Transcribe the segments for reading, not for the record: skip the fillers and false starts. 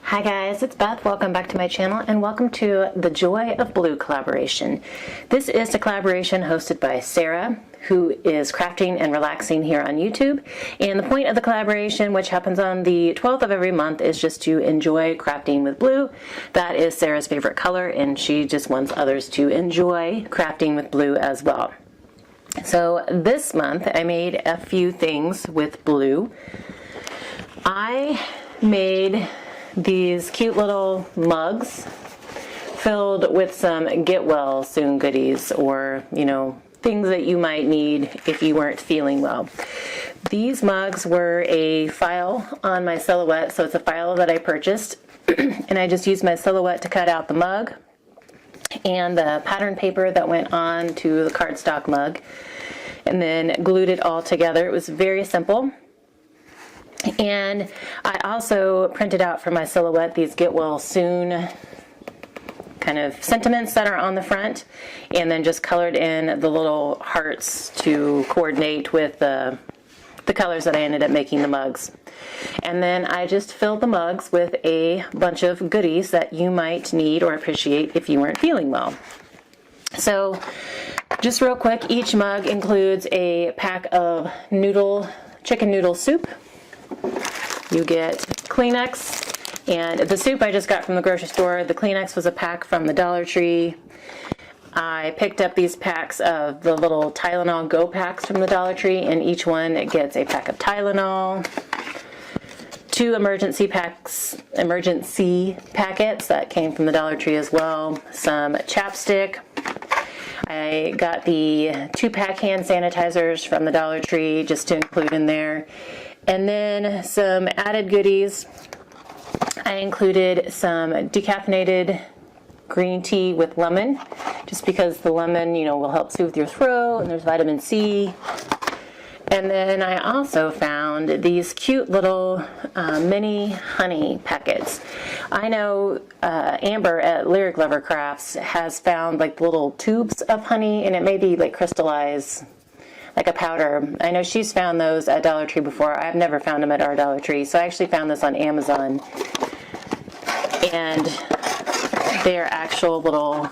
Hi guys, it's Beth. Welcome back to my channel and welcome to the Joy of Blue collaboration. This is a collaboration hosted by Sarah, who is crafting and relaxing here on YouTube. And the point of the collaboration, which happens on the 12th of every month, is just to enjoy crafting with blue. That is Sarah's favorite color, and she just wants others to enjoy crafting with blue as well. So this month I made a few things with blue. I made these cute little mugs filled with some get well soon goodies, or things that you might need if you weren't feeling well. These mugs were a file on my silhouette, so it's a file that I purchased and I just used my silhouette to cut out the mug and the pattern paper that went on to the cardstock mug, and then glued it all together. It was very simple. And I also printed out for my silhouette these get well soon kind of sentiments that are on the front, and then just colored in the little hearts to coordinate with the colors that I ended up making the mugs. And then I just filled the mugs with a bunch of goodies that you might need or appreciate if you weren't feeling well. So just real quick, each mug includes a pack of chicken noodle soup. You get Kleenex, and the soup I just got from the grocery store. The Kleenex was a pack from the Dollar Tree. I picked up these packs of the little Tylenol Go packs from the Dollar Tree, and each one gets a pack of Tylenol. 2 emergency packets that came from the Dollar Tree as well. Some chapstick. I got the 2-pack hand sanitizers from the Dollar Tree just to include in there. And then some added goodies. I included some decaffeinated green tea with lemon, just because the lemon, will help soothe your throat, and there's vitamin C. And then I also found these cute little mini honey packets. I know Amber at Lyric Lover Crafts has found like little tubes of honey, and it may be like crystallized, like a powder. I know she's found those at Dollar Tree before. I've never found them at our Dollar Tree. So I actually found this on Amazon. And they're actual little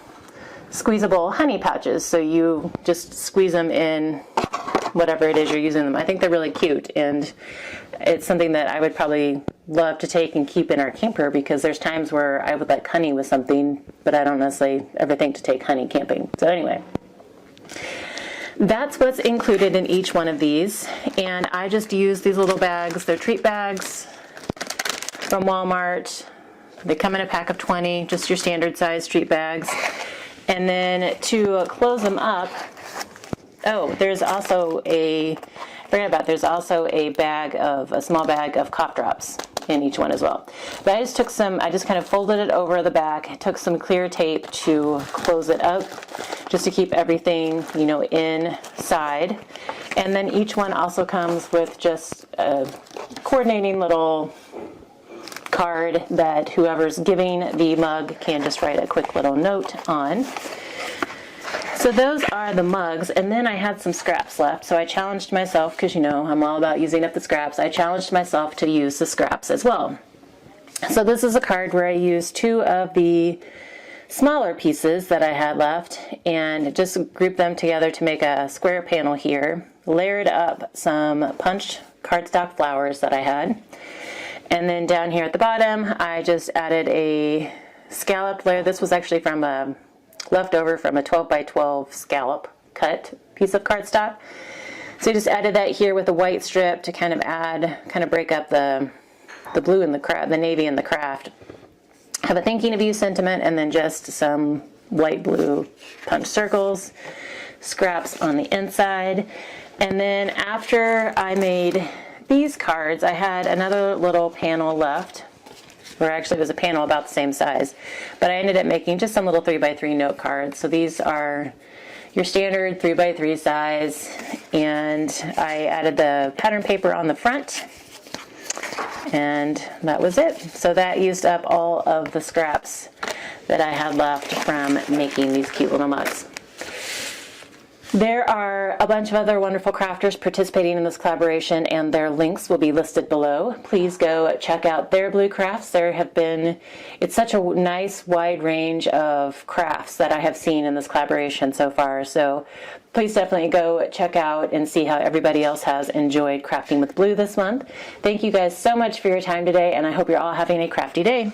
squeezable honey pouches. So you just squeeze them in whatever it is you're using them. I think they're really cute. And it's something that I would probably love to take and keep in our camper, because there's times where I would like honey with something, but I don't necessarily ever think to take honey camping. So anyway, that's what's included in each one of these, and I just use these little bags. They're treat bags from Walmart. They come in a pack of 20, just your standard size treat bags. And then to close them up, there's also a small bag of cough drops in each one as well. But I just kind of folded it over the back, took some clear tape to close it up, just to keep everything, inside. And then each one also comes with just a coordinating little card that whoever's giving the mug can just write a quick little note on. So those are the mugs, and then I had some scraps left, so I challenged myself, because I'm all about using up the scraps. I challenged myself to use the scraps as well. So this is a card where I used 2 of the smaller pieces that I had left and just grouped them together to make a square panel here. Layered up some punched cardstock flowers that I had. And then down here at the bottom, I just added a scalloped layer. This was actually from a leftover from a 12 by 12 scallop cut piece of cardstock. So I just added that here with a white strip to kind of break up the blue and the navy and the craft. Have a thinking of you sentiment, and then just some white blue punch circles, scraps on the inside. And then after I made these cards, I had another little panel left, or actually it was a panel about the same size, but I ended up making just some little 3x3 note cards. So these are your standard 3x3 size, and I added the pattern paper on the front, and that was it. So that used up all of the scraps that I had left from making these cute little mugs. There are a bunch of other wonderful crafters participating in this collaboration, and their links will be listed below. Please go check out their blue crafts. It's such a nice wide range of crafts that I have seen in this collaboration so far. So please definitely go check out and see how everybody else has enjoyed crafting with blue this month. Thank you guys so much for your time today, and I hope you're all having a crafty day.